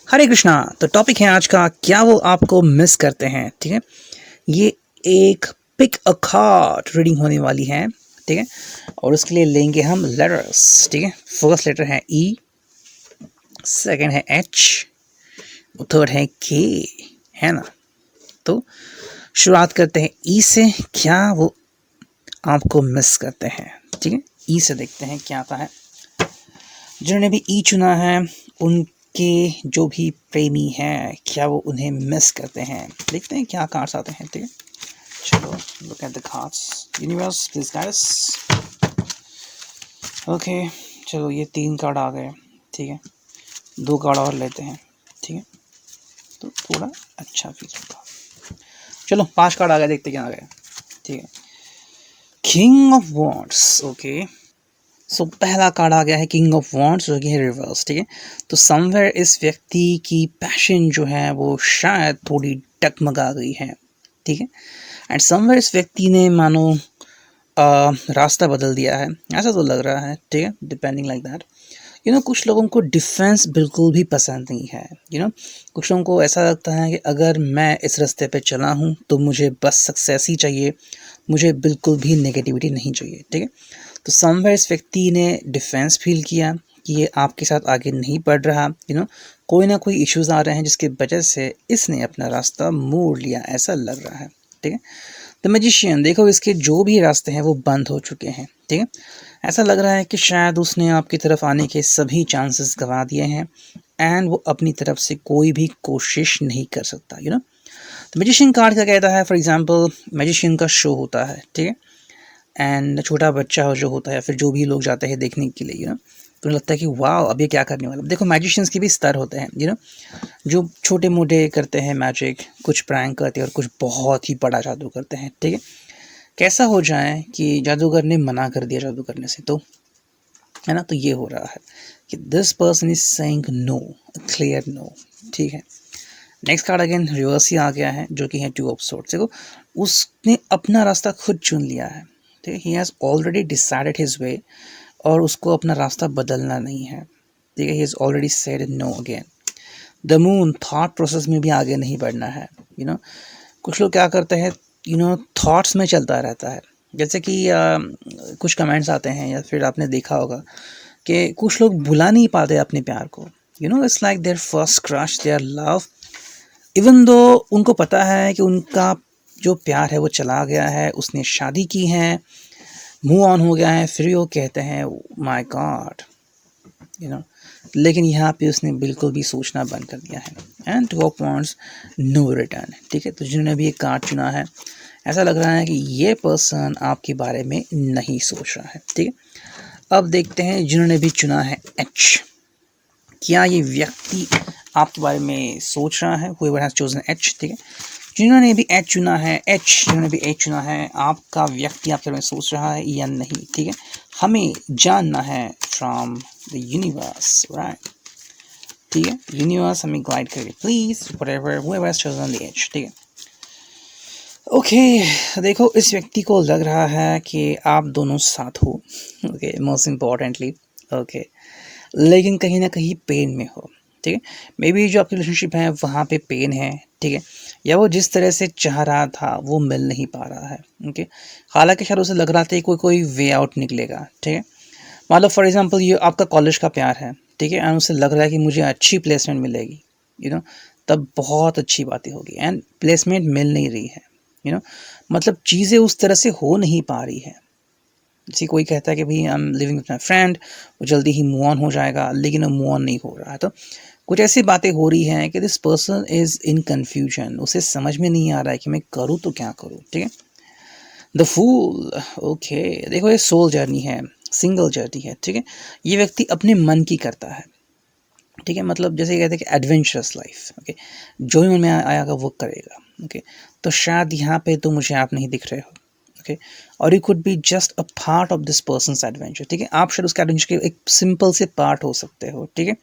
हरे कृष्णा। तो टॉपिक है आज का, क्या वो आपको मिस करते हैं। ठीक है, ये एक पिक अ कार्ड रीडिंग होने वाली है। ठीक है, और उसके लिए लेंगे हम लेटर्स। ठीक है, फर्स्ट लेटर है ई, सेकंड है एच, थर्ड है के, है ना। तो शुरुआत करते हैं ई से। क्या वो आपको मिस करते हैं। ठीक है, ई से देखते हैं क्या आता है। जिन्होंने भी ई चुना है उनके जो भी प्रेमी हैं, क्या वो उन्हें मिस करते हैं। देखते हैं क्या कार्ड्स आते हैं। ठीक है, चलो look at the cards. Universe please guide us. Okay, चलो ये 3 कार्ड आ गए। ठीक है, 2 कार्ड और लेते हैं। ठीक है, तो थोड़ा अच्छा फील होगा। चलो 5 कार्ड आ गए, देखते क्या आ गए। ठीक है, किंग ऑफ वॉन्ड्स। ओके, सो पहला कार्ड आ गया है किंग ऑफ वॉन्ड्स, जो कि है रिवर्स। ठीक है, तो समवेयर इस व्यक्ति की पैशन जो है वो शायद थोड़ी डगमगा गई है। ठीक है, एंड समवेयर इस व्यक्ति ने मानो रास्ता बदल दिया है, ऐसा तो लग रहा है। ठीक है, डिपेंडिंग लाइक दैट। कुछ लोगों को डिफेंस बिल्कुल भी पसंद नहीं है। कुछ लोगों को ऐसा लगता है कि अगर मैं इस रास्ते पे चला हूँ तो मुझे बस सक्सेस ही चाहिए, मुझे बिल्कुल भी नेगेटिविटी नहीं चाहिए। ठीक है, तो समवेयर इस व्यक्ति ने डिफेंस फील किया कि ये आपके साथ आगे नहीं बढ़ रहा। कोई ना कोई इश्यूज आ रहे हैं जिसकी वजह से इसने अपना रास्ता मोड़ लिया, ऐसा लग रहा है। ठीक है, द मैजिशियन, देखो इसके जो भी रास्ते हैं वो बंद हो चुके हैं। ठीक है, ऐसा लग रहा है कि शायद उसने आपकी तरफ आने के सभी चांसेस गंवा दिए हैं एंड वो अपनी तरफ से कोई भी कोशिश नहीं कर सकता। तो मैजिशियन कार्ड क्या कहता है, फॉर एग्जांपल मैजिशियन का शो होता है। ठीक है, एंड छोटा बच्चा जो होता है या फिर जो भी लोग जाते हैं देखने के लिए, तो लगता है कि वाह अब ये क्या करने वाला। देखो मैजिशियंस के भी स्तर होते हैं, जो छोटे मोटे करते हैं मैजिक, कुछ प्रैंक करते हैं और कुछ बहुत ही बड़ा जादू करते हैं। ठीक है, कैसा हो जाए कि जादूगर ने मना कर दिया जादू करने से, तो है ना। तो ये हो रहा है कि this person is saying no, clear no. ठीक है, नेक्स्ट कार्ड अगेन रिवर्स ही आ गया है, जो कि है 2 ऑफ सोर्ड्स। देखो उसने अपना रास्ता खुद चुन लिया है। ठीक है, he has already decided his way, और उसको अपना रास्ता बदलना नहीं है। ठीक है, he has already said no again. The moon, thought process में भी आगे नहीं बढ़ना है। कुछ लोग क्या करते हैं, थॉट्स में चलता रहता है। जैसे कि कुछ कमेंट्स आते हैं या फिर आपने देखा होगा कि कुछ लोग भुला नहीं पाते अपने प्यार को। It's like their first crush, their love, even though उनको पता है कि उनका जो प्यार है वो चला गया है, उसने शादी की है, मूव ऑन हो गया है, फिर वो कहते हैं माय गॉड, लेकिन यहाँ पे उसने बिल्कुल भी सोचना बंद कर दिया है। And 2 of wands, no return. ठीक है, तो जिन्होंने भी ये कार्ड चुना है, ऐसा लग रहा है कि ये पर्सन आपके बारे में नहीं सोच रहा है। ठीक है, अब देखते हैं जिन्होंने भी चुना है एच, क्या ये व्यक्ति आपके बारे में सोच रहा है। whoever has chosen H। ठीक है, जिन्होंने भी एच चुना है, जिन्होंने भी एच चुना है, आपका व्यक्ति आपके बारे में सोच रहा है या नहीं। ठीक है, हमें जानना है फ्रॉम द यूनिवर्स, राइट। ठीक है, यूनिवर्स हमें गाइड करिए please, whatever whoever has chosen the H। ठीक है, ओके, देखो इस व्यक्ति को लग रहा है कि आप दोनों साथ हो। Okay, most importantly. ओके, लेकिन कहीं ना कहीं पेन में हो। ठीक है, मे बी जो आपकी रिलेशनशिप है वहाँ पे पेन है। ठीक है, या वो जिस तरह से चाह रहा था वो मिल नहीं पा रहा है। ओके, हालांकि शायद उसे लग रहा था कोई कोई वे आउट निकलेगा। ठीक है, मतलब फॉर एग्जांपल ये आपका कॉलेज का प्यार है। ठीक है, एंड उसे लग रहा है कि मुझे अच्छी प्लेसमेंट मिलेगी, तब बहुत अच्छी बातें होगी, एंड प्लेसमेंट मिल नहीं रही है। मतलब चीज़ें उस तरह से हो नहीं पा रही है। जैसे कोई कहता है कि भाई I am living with my friend, वो जल्दी ही मूव ऑन हो जाएगा, लेकिन वो मूव ऑन नहीं हो रहा है। तो कुछ ऐसी बातें हो रही हैं कि this person is in confusion, उसे समझ में नहीं आ रहा है कि मैं करूँ तो क्या करूँ। ठीक है, द फूल। ओके, देखो ये सोल जर्नी है, सिंगल जर्नी है। ठीक है, ये व्यक्ति अपने मन की करता है। ठीक है, मतलब जैसे कहते हैं कि एडवेंचरस लाइफ। ओके, जो ही मन में आएगा वो करेगा। ओके, तो शायद यहाँ पे तो मुझे आप नहीं दिख रहे हो। ओके, और you could be just a part of this persons adventure. ठीक है, आप शायद उसके एडवेंचर के एक सिंपल से पार्ट हो सकते हो। ठीक है,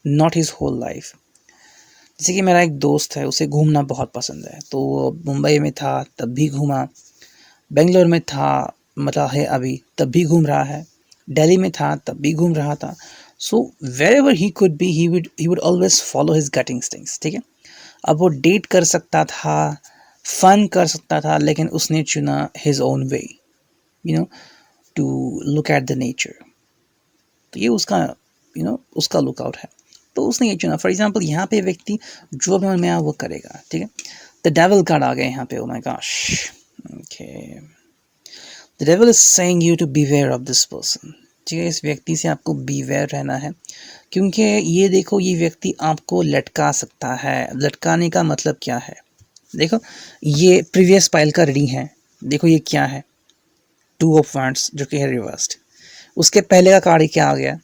नॉट हिज होल लाइफ। जैसे कि मेरा एक दोस्त है, उसे घूमना बहुत पसंद है, तो वो मुंबई में था तब भी घूमा, बेंगलोर में था मतलब है अभी तब भी घूम रहा है, दिल्ली में था तब भी घूम रहा था। So wherever he could be he would always follow his gut instincts, ठीक है। अब वो डेट कर सकता था, फन कर सकता था, लेकिन उसने चुना his own way, you know, to look at the nature. तो ये उसका उसका लुकआउट है, तो उसने ये चुना। फॉर एग्जाम्पल यहाँ पे व्यक्ति जो भी मन में आया वो करेगा, ठीक है। द डेविल कार्ड आ गया यहाँ पे, oh my gosh, okay. The devil is saying you to beware of this person, ठीक है। इस व्यक्ति से आपको बीवेयर रहना है, क्योंकि ये देखो, ये व्यक्ति आपको लटका सकता है। लटकाने का मतलब क्या है, देखो ये प्रीवियस पाइल का रीडिंग है, देखो ये क्या है, 2 ऑफ वांड्स जो कि है रिवर्स्ड। उसके पहले का कार्ड क्या आ गया,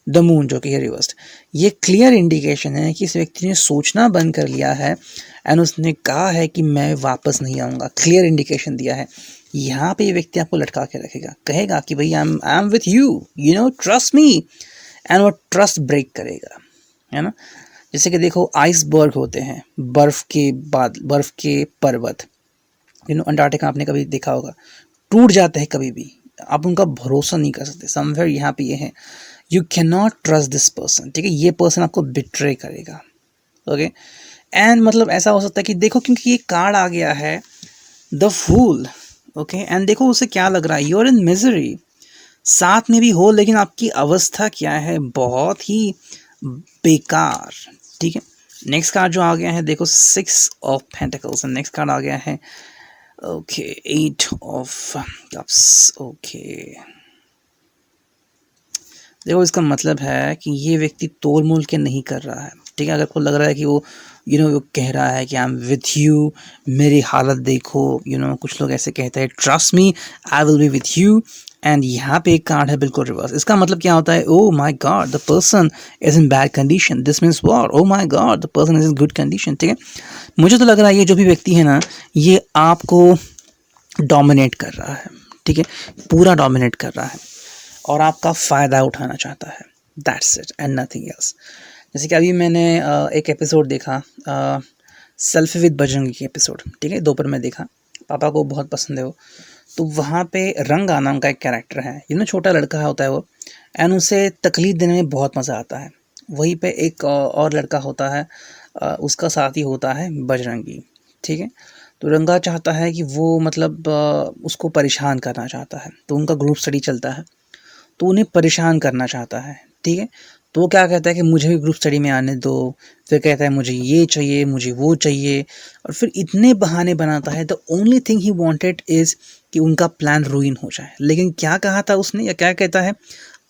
द मून जो कि है रिवर्स्ड। ये क्लियर इंडिकेशन है कि इस व्यक्ति ने सोचना बंद कर लिया है एंड उसने कहा है कि मैं वापस नहीं आऊँगा, क्लियर इंडिकेशन दिया है। यहाँ पे ये व्यक्ति आपको लटका के रखेगा, कहेगा कि भाई आई am with you, trust me, and वो ट्रस्ट ब्रेक करेगा, है ना। जैसे कि देखो आइसबर्ग होते हैं, बर्फ़ के पर्वत, अंटार्कटिका आपने कभी देखा होगा, टूट जाते हैं कभी भी, आप उनका भरोसा नहीं कर सकते। समवेयर यहाँ पे ये है, you can not trust this person, ठीक है। ये पर्सन आपको बिट्रे करेगा, ओके। एंड मतलब ऐसा हो सकता है कि देखो, क्योंकि ये कार्ड आ गया है द फूल, ओके। एंड देखो उसे क्या लग रहा है, यू आर इन मिजरी, साथ में भी हो लेकिन आपकी अवस्था क्या है, बहुत ही बेकार, ठीक है। नेक्स्ट कार्ड जो आ गया है देखो, 6 of pentacles, and next card आ गया है ओके 8 ऑफ कप्स, ओके। देखो इसका मतलब है कि ये व्यक्ति तोल मोल के नहीं कर रहा है, ठीक है। अगर आपको लग रहा है कि वो वो कह रहा है कि आई एम विथ यू, मेरी हालत देखो, कुछ लोग ऐसे कहते हैं trust me, I will be with you, and यहाँ पे एक कार्ड है बिल्कुल रिवर्स। इसका मतलब क्या होता है, oh my God the person is in bad condition, this means war, oh my God the person is in good condition, ठीक है। मुझे तो लग रहा है ये जो भी व्यक्ति है ना, ये आपको डोमिनेट कर रहा है, ठीक है, पूरा डोमिनेट कर रहा है और आपका फ़ायदा उठाना चाहता है, that's it and nothing else. जैसे कि अभी मैंने एक एपिसोड देखा, सेल्फी विद बजरंगी की एपिसोड, ठीक है, दोपहर में देखा, पापा को बहुत पसंद है वो। तो वहाँ पे रंगा नाम का एक कैरेक्टर है, छोटा लड़का होता है वो, एंड उसे तकलीफ देने में बहुत मज़ा आता है। वहीं पे एक और लड़का होता है, उसका साथी होता है बजरंगी, ठीक है। तो रंगा चाहता है कि वो मतलब उसको परेशान करना चाहता है, तो उनका ग्रुप स्टडी चलता है, तो उन्हें परेशान करना चाहता है, ठीक है। तो वो क्या कहता है कि मुझे भी ग्रुप स्टडी में आने दो, फिर कहता है मुझे ये चाहिए, मुझे वो चाहिए, और फिर इतने बहाने बनाता है। The only thing he wanted is कि उनका प्लान रूइन हो जाए। लेकिन क्या कहा था उसने, या क्या कहता है,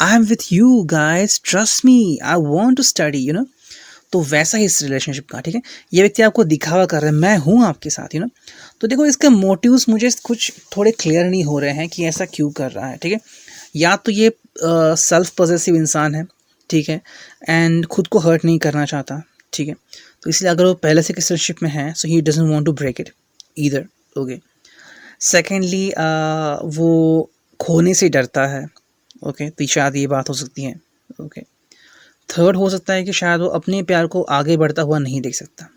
I am with you guys, trust me, I want to study, तो वैसा ही इस रिलेशनशिप का, ठीक है। ये व्यक्ति आपको दिखावा कर रहा है, मैं हूँ आपके साथ, तो देखो इसके मोटिव्स मुझे कुछ थोड़े क्लियर नहीं हो रहे हैं कि ऐसा क्यों कर रहा है, ठीक है। या तो ये सेल्फ पॉजेसिव इंसान है, ठीक है, एंड खुद को हर्ट नहीं करना चाहता, ठीक है। तो इसलिए अगर वो पहले से किसी रिलेशनशिप में है, so he doesn't want to break it either, okay. Secondly वो खोने से डरता है, ओके, तो शायद ये बात हो सकती है, ओके। थर्ड हो सकता है कि शायद वो अपने प्यार को आगे बढ़ता हुआ नहीं देख सकता।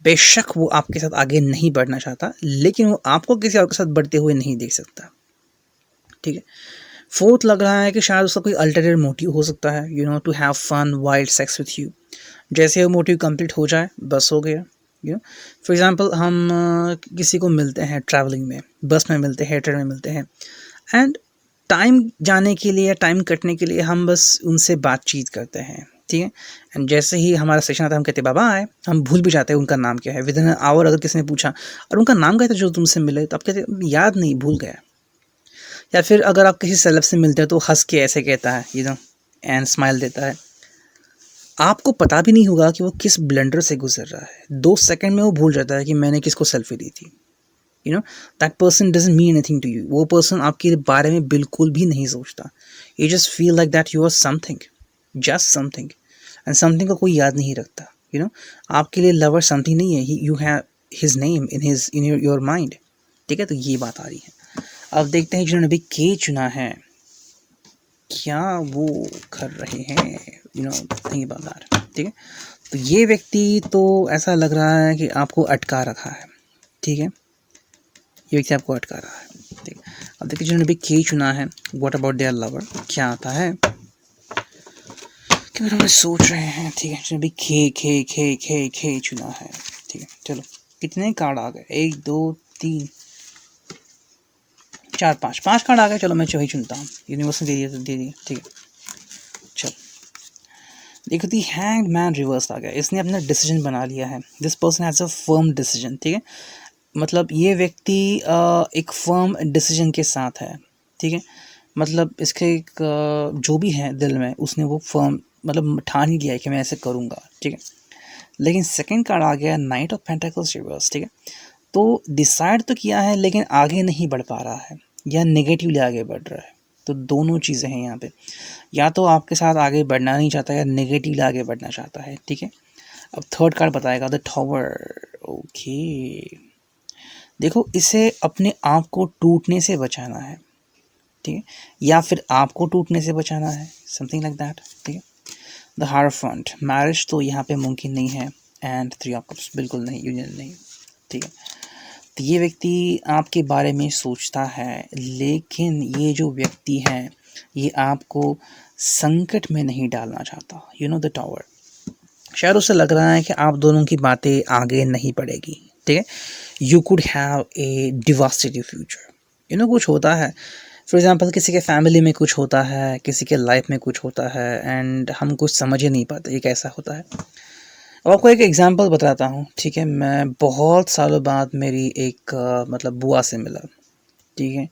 बेशक वो आपके साथ आगे नहीं बढ़ना चाहता, लेकिन वो आपको किसी और के साथ बढ़ते हुए नहीं देख सकता, ठीक है। फोर्थ लग रहा है कि शायद उसका कोई अल्टरनेट मोटिव हो सकता है, to have fun wild sex with you. जैसे वो मोटिव कंप्लीट हो जाए बस हो गया, फॉर एग्जांपल हम किसी को मिलते हैं ट्रैवलिंग में, बस में मिलते हैं, ट्रेन में मिलते हैं, एंड टाइम जाने के लिए, टाइम कटने के लिए हम बस उनसे बातचीत करते हैं, ठीक है। एंड जैसे ही हमारा सेशन आता है हम कहते हैं बाबा आए, हम भूल भी जाते हैं उनका नाम क्या है। विद इन आवर अगर किसी ने पूछा और उनका नाम क्या था जो तुमसे मिले, तो आप कहते हैं याद नहीं, भूल गया। या फिर अगर आप किसी सेलेब से मिलते हैं तो हंस के ऐसे कहता है एंड स्माइल देता है, आपको पता भी नहीं होगा कि वो किस ब्लंडर से गुजर रहा है। 2 सेकंड में वो भूल जाता है कि मैंने किसको सेल्फी दी थी, that person doesn't mean anything to you. वो पर्सन आपके बारे में बिल्कुल भी नहीं सोचता, you just feel like that you are something, just something, and something को कोई याद नहीं रखता, आपके लिए लवर समथिंग नहीं है, you have his name in your mind, ठीक है। तो ये बात आ रही है। अब देखते हैं जिन्होंने भी के चुना है क्या वो कर रहे हैं, नहीं बाजार, ठीक है। तो ये व्यक्ति तो ऐसा लग रहा है कि आपको अटका रखा है, ठीक है, ये व्यक्ति आपको अटका रहा है, ठीक है। अब देखिए जिन्होंने भी के चुना है, व्हाट अबाउट देयर लवर, क्या आता है, के बारे में सोच रहे हैं, ठीक है। चलो अभी खे चुना है, ठीक है। चलो कितने कार्ड आ गए, 1 2 3 4 5 कार्ड आ गए। चलो मैं वही चुनता हूँ, यूनिवर्स ने दे दिया, ठीक है। चलो देखो, दी हैंग्ड मैन रिवर्स आ गया। इसने अपना डिसीजन बना लिया है। This person has a firm decision, ठीक है। मतलब ये व्यक्ति एक फर्म डिसीजन के साथ है, ठीक है। मतलब इसके एक जो भी है दिल में, उसने वो फर्म मतलब ठान ही लिया है कि मैं ऐसे करूँगा, ठीक है। लेकिन सेकंड कार्ड आ गया नाइट ऑफ पेंटिकल्स रिवर्स, ठीक है। तो डिसाइड तो किया है लेकिन आगे नहीं बढ़ पा रहा है या नेगेटिवली आगे बढ़ रहा है। तो दोनों चीज़ें हैं यहाँ पे, या तो आपके साथ आगे बढ़ना नहीं चाहता है या नेगेटिवली आगे बढ़ना चाहता है, ठीक है। अब थर्ड कार्ड बताएगा द टॉवर। ओके, देखो इसे अपने आप को टूटने से बचाना है, ठीक है, या फिर आपको टूटने से बचाना है, समथिंग लाइक दैट, ठीक है। द हायरफेंट, मैरिज तो यहाँ पे मुमकिन नहीं है, एंड 3 ऑफ कप्स बिल्कुल नहीं, यूनियन नहीं, ठीक है। तो ये व्यक्ति आपके बारे में सोचता है, लेकिन ये जो व्यक्ति है ये आपको संकट में नहीं डालना चाहता, यू नो द टॉवर। शायद उसे लग रहा है कि आप दोनों की बातें आगे नहीं बढ़ेगी, ठीक है। You could have a devastative future, you know कुछ होता है, फॉर एग्जांपल किसी के फैमिली में कुछ होता है, किसी के लाइफ में कुछ होता है, एंड हम कुछ समझ ही नहीं पाते ये कैसा होता है। अब आपको एक एग्जांपल बताता हूँ, ठीक है। मैं बहुत सालों बाद मेरी एक मतलब बुआ से मिला, ठीक है।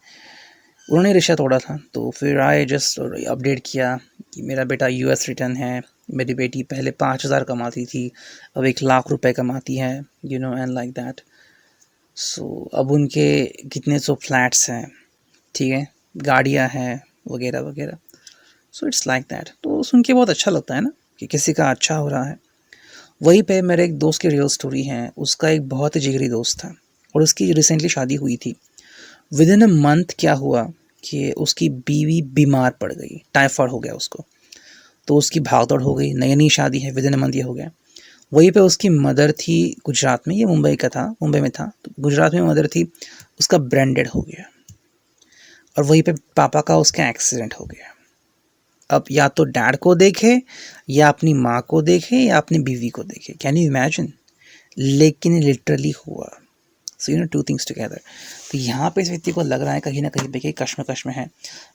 उन्होंने रिश्ता तोड़ा था, तो फिर आए जस्ट अपडेट किया कि मेरा बेटा यूएस रिटर्न है, मेरी बेटी पहले 5,000 कमाती थी, अब 1,00,000 रुपए कमाती है, you know, and like that. So अब उनके कितने सौ फ्लैट्स हैं, ठीक है, गाड़ियाँ हैं वगैरह वगैरह। So it's like that. तो सुन के बहुत अच्छा लगता है ना कि किसी का अच्छा हो रहा है। वहीं पे मेरे एक दोस्त की रियल स्टोरी है। उसका एक बहुत ही जिगरी दोस्त था और उसकी रिसेंटली शादी हुई थी। विद इन अ मंथ क्या हुआ कि उसकी बीवी बीमार पड़ गई, टाइफाइड हो गया उसको। तो उसकी भागदौड़ हो गई, नई नई शादी है, विद इन अ मंथ ये हो गया। वहीं पे उसकी मदर थी गुजरात में, ये मुंबई का था, मुंबई में था, तो गुजरात में मदर थी, उसका ब्रांडेड हो गया। और वहीं पे पापा का उसका एक्सीडेंट हो गया। अब या तो डैड को देखे, या अपनी माँ को देखे, या अपनी बीवी को देखे, कैन यू इमेजिन। लेकिन लिटरली हुआ। So you know, 2 things together. तो यहाँ पे इस व्यक्ति को लग रहा है कहीं ना कहीं पे कश्म में है।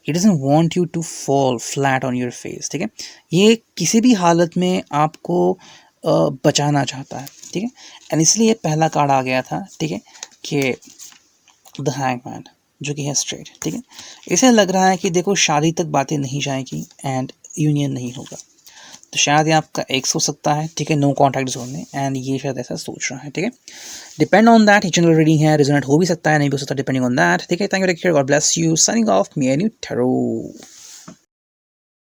He doesn't want you to fall flat on your face, ठीक है। ये किसी भी हालत में आपको बचाना चाहता है, ठीक है। एंड इसलिए पहला कार्ड आ गया था, ठीक है, कि द हैंगमैन, जो कि है स्ट्रेट, ठीक है। इसे लग रहा है कि देखो शादी तक बातें नहीं जाएगी एंड यूनियन नहीं होगा। तो शायद ये आपका एक्स हो सकता है, ठीक है, नो कॉन्टैक्ट जोन में, एंड ये शायद ऐसा सोच रहा है, ठीक है। Depend on that, he general reading है, रिजोनेट हो भी सकता है, नहीं भी हो सकता, डिपेंडिंग ऑन दैट, ठीक है। Thank you, take care, god bless you, signing off, me and you tarot.